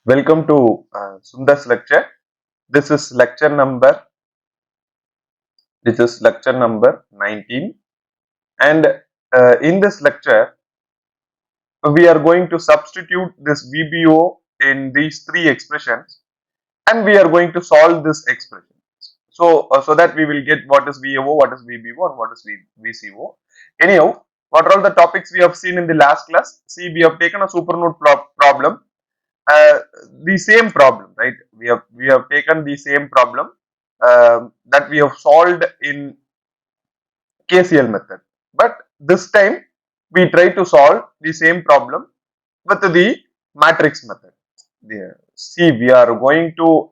Welcome to Sundar's lecture. This is lecture number. This is lecture number 19, and in this lecture, we are going to substitute this VBO in these three expressions, and we are going to solve this expression. So that we will get what is VAO, what is VBO, and what is VCO. Anyhow, what are all the topics we have seen in the last class? See, we have taken a supernode problem. uh, the same problem, right? We have taken the same problem that we have solved in KCL method, but this time we try to solve the same problem with the matrix method. See, we are going to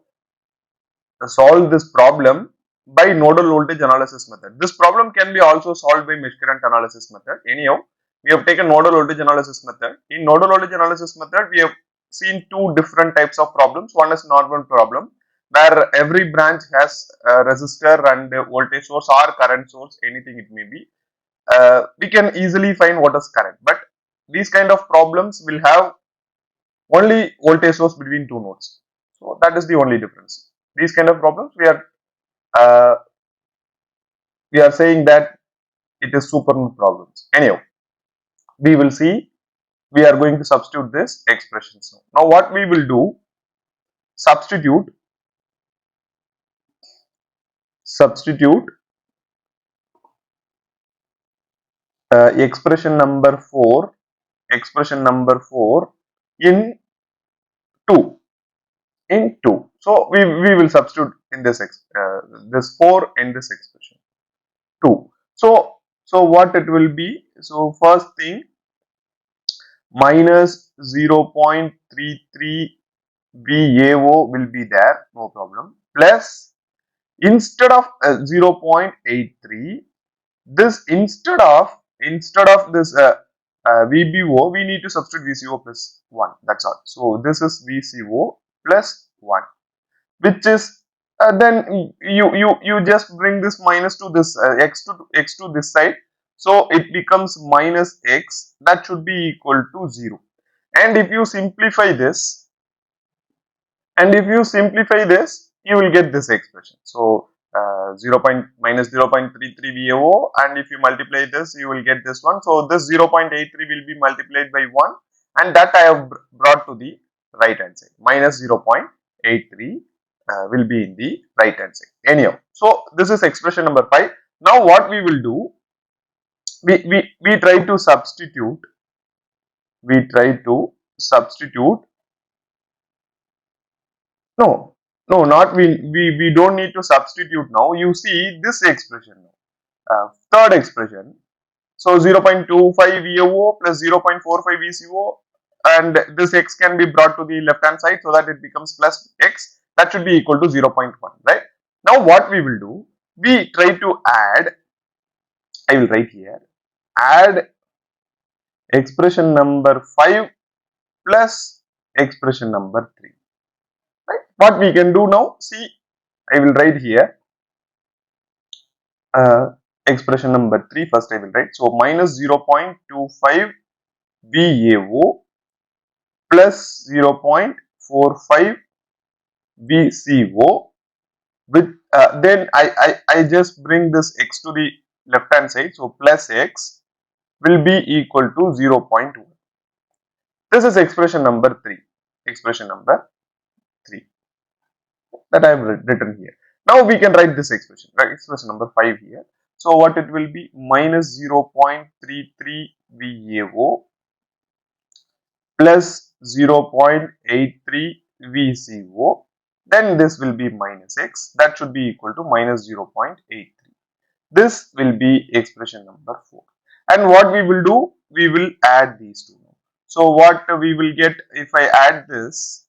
solve this problem by nodal voltage analysis method. This problem can be also solved by mesh current analysis method. Anyhow, we have taken nodal voltage analysis method. In nodal voltage analysis method, we have seen two different types of problems. One is normal problem, where every branch has a resistor and a voltage source or current source, anything it may be. We can easily find what is current, but these kind of problems will have only voltage source between two nodes. So that is the only difference. These kind of problems uh, we are saying that it is supernode problems. Anyhow, we will see. We are going to substitute this expressions now. Now what we will do? Substitute expression number 4. Expression number 4 in 2. In 2. So we will substitute in this 4 in this expression 2. So what it will be? So first thing, minus 0.33 VAO will be there, no problem, plus instead of 0.83, this instead of this VBO, we need to substitute VCO plus 1, that's all. So this is VCO plus 1, which is then you just bring this minus to this x to this side, so it becomes minus x, that should be equal to 0. And if you simplify this, you will get this expression. So 0.33 VAO, and if you multiply this, you will get this one. So this 0.83 will be multiplied by 1, and that I have brought to the right hand side. Minus 0.83 will be in the right hand side. Anyhow, so this is expression number 5. Now what we will do? We try to substitute. No, no, not we don't need to substitute now. You see this expression now. Third expression. So 0.25 VAO plus 0.45 VCO, and this x can be brought to the left hand side so that it becomes plus x. That should be equal to 0.1, right? Now what we will do? We try to add. I will write here. Add expression number 5 plus expression number 3. Right? What we can do now? See, I will write here expression number 3 first. I will write, so minus 0.25 VAO plus 0.45 VCO with then I just bring this x to the left hand side, so plus x will be equal to 0.1. This is expression number 3. Expression number 3 that I have written here. Now we can write this expression, right? Expression number 5 here. So what it will be? Minus 0.33 VAO plus 0.83 VCO. Then this will be minus x. That should be equal to minus 0.83. This will be expression number 4. And what we will do? We will add these two. So what we will get if I add this?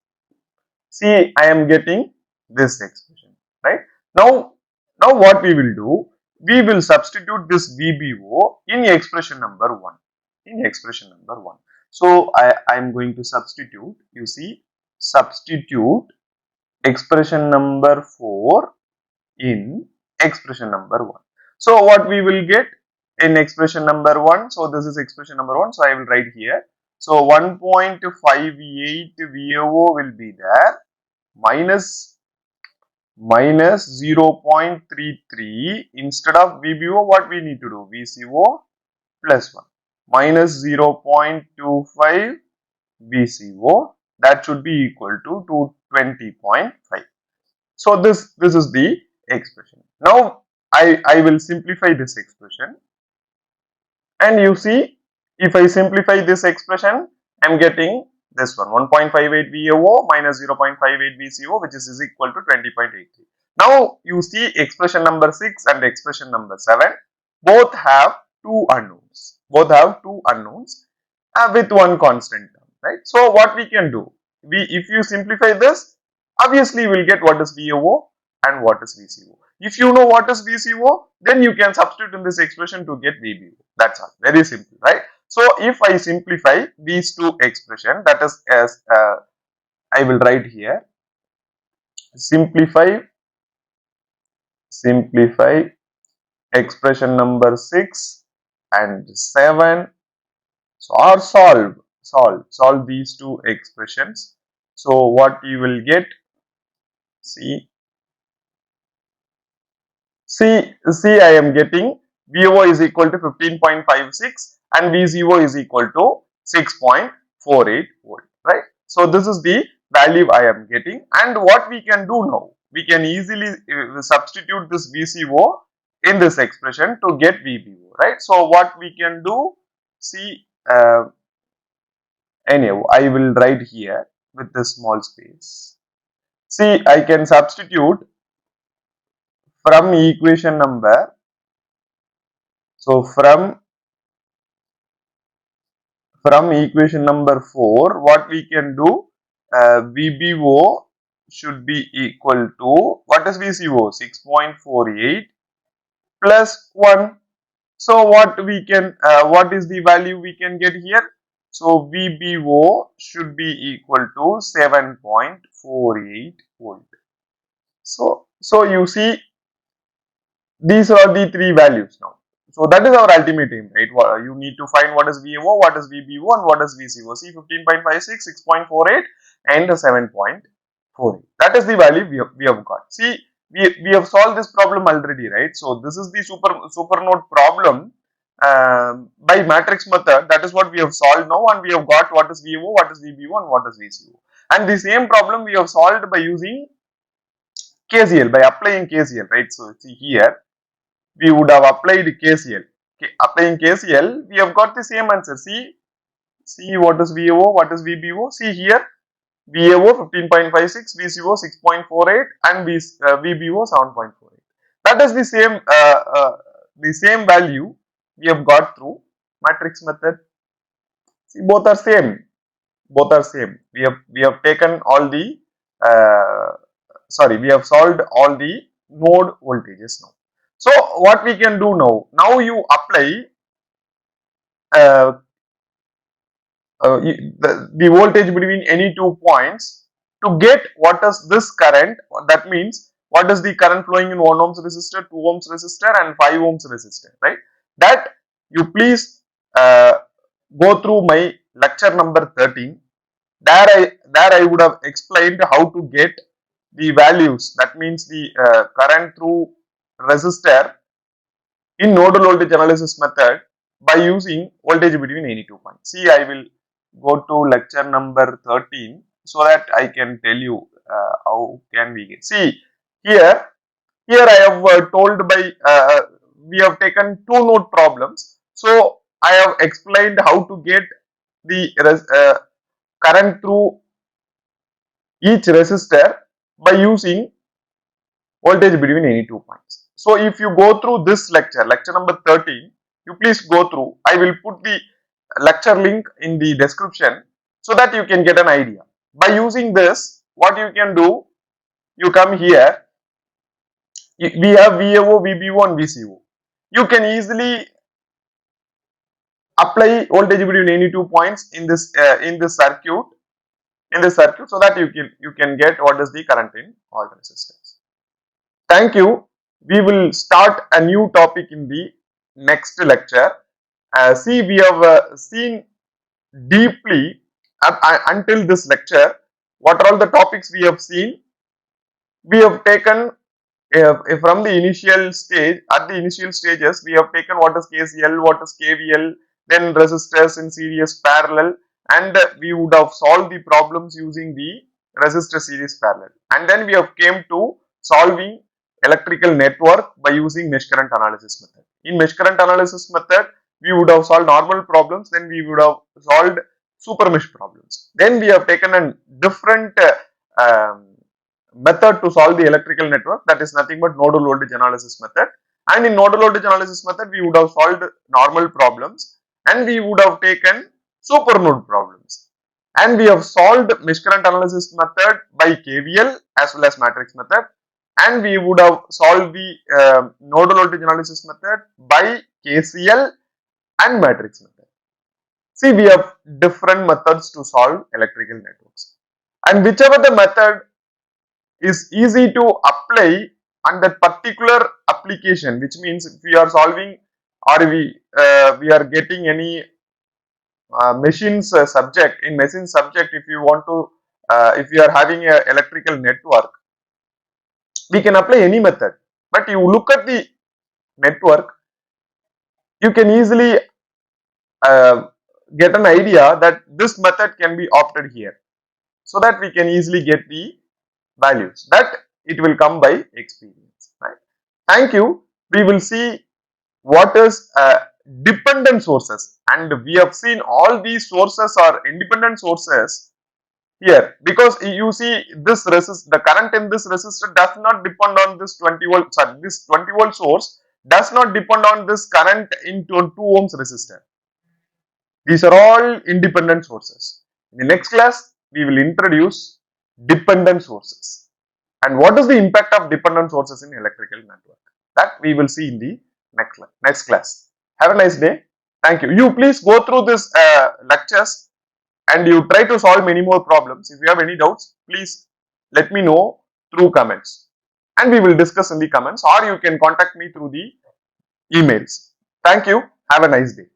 See, I am getting this expression, right? Now what we will do? We will substitute this VBO in expression number 1. In expression number 1. So I am going to substitute. You see, substitute expression number 4 in expression number 1. So what we will get in expression number 1? So this is expression number 1. So I will write here. So 1.58 VAO will be there, minus 0.33. Instead of VBO, what we need to do? VCO plus 1 minus 0.25 VCO, that should be equal to 220.5. So this is the expression. Now I will simplify this expression, and you see, if I simplify this expression, I am getting this one, 1.58 VAO minus 0.58 VCO, which is equal to 20.83. Now you see, expression number 6 and expression number 7 both have two unknowns. With one constant term, right? So what we can do, if you simplify this, obviously we will get what is VAO and what is VCO. If you know what is VCO, then you can substitute in this expression to get VBO. That's all. Very simple, right? So if I simplify these two expressions, that is, as I will write here, simplify expression number 6 and 7. So, or solve these two expressions. So what you will get, see, I am getting VO is equal to 15.56 and VCO is equal to 6.48 volt, right? So this is the value I am getting, and what we can do now, we can easily substitute this VCO in this expression to get VBO, right? So what we can do, see, anyhow, I will write here with this small space. See, I can substitute from equation number, so from equation number 4, what we can do, VBO should be equal to, what is VCO? 6.48 plus 1. So what we can, what is the value we can get here? So VBO should be equal to 7.48 volt. So you see, these are the three values now. So that is our ultimate aim, right? You need to find what is VMO, what is VBO, and what is VCO. See, 15.56, 6.48, and 7.48. That is the value we have got. See, we have solved this problem already, right? So this is the super node problem by matrix method. That is what we have solved now, and we have got what is VMO, what is VBO, and what is VCO. And the same problem we have solved by using KCL, by applying KCL, right? So see here, we would have applied KCL. Okay, applying KCL, we have got the same answer. See what is VAO, what is VBO. See here, VAO 15.56, VCO 6.48, and VBO 7.48. That is the same value we have got through matrix method. See, both are same. We have taken all the we have solved all the node voltages now. So what we can do now? Now you apply uh, the voltage between any 2 points to get what is this current. That means what is the current flowing in 1 ohms resistor, 2 ohms resistor, and 5 ohms resistor, right? That you please go through my lecture number 13. There I would have explained how to get the values. That means the current through resistor in nodal voltage analysis method by using voltage between any 2 points. See, I will go to lecture number 13 so that I can tell you how can we get. See, here I have told by, we have taken 2 node problems. So I have explained how to get the current through each resistor by using voltage between any 2 points. So if you go through this lecture number 13, you please go through. I will put the lecture link in the description so that you can get an idea. By using this, what you can do, you come here, we have VAO, VBO, and VCO. You can easily apply voltage between any 2 points in this circuit, so that you can get what is the current in all the resistors. Thank you. We will start a new topic in the next lecture. See, we have seen deeply until this lecture. What are all the topics we have seen? We have taken from the initial stage, at the initial stages, we have taken what is KCL, what is KVL, then resistors in series parallel, and we would have solved the problems using the resistor series parallel. And then we have came to solving electrical network by using mesh current analysis method. In mesh current analysis method, we would have solved normal problems, then we would have solved super mesh problems. Then we have taken a different method to solve the electrical network, that is nothing but nodal voltage analysis method. And in nodal voltage analysis method, we would have solved normal problems and we would have taken super node problems. And we have solved mesh current analysis method by KVL as well as matrix method. And we would have solved the nodal voltage analysis method by KCL and matrix method. See, we have different methods to solve electrical networks. And whichever the method is easy to apply on that particular application, which means if we are solving or we are getting any machines subject, in machine subject, if you want to if you are having a electrical network, we can apply any method. But you look at the network, you can easily get an idea that this method can be opted here, so that we can easily get the values. That it will come by experience, right? Thank you. We will see what is dependent sources, and we have seen all these sources are independent sources here, because you see this the current in this resistor does not depend on this 20 volt, sorry, this 20 volt source does not depend on this current into 2 ohms resistor. These are all independent sources. In the next class, we will introduce dependent sources and what is the impact of dependent sources in electrical network. That we will see in the next class. Have a nice day. Thank you. You please go through this lectures and you try to solve many more problems. If you have any doubts, please let me know through comments and we will discuss in the comments, or you can contact me through the emails. Thank you. Have a nice day.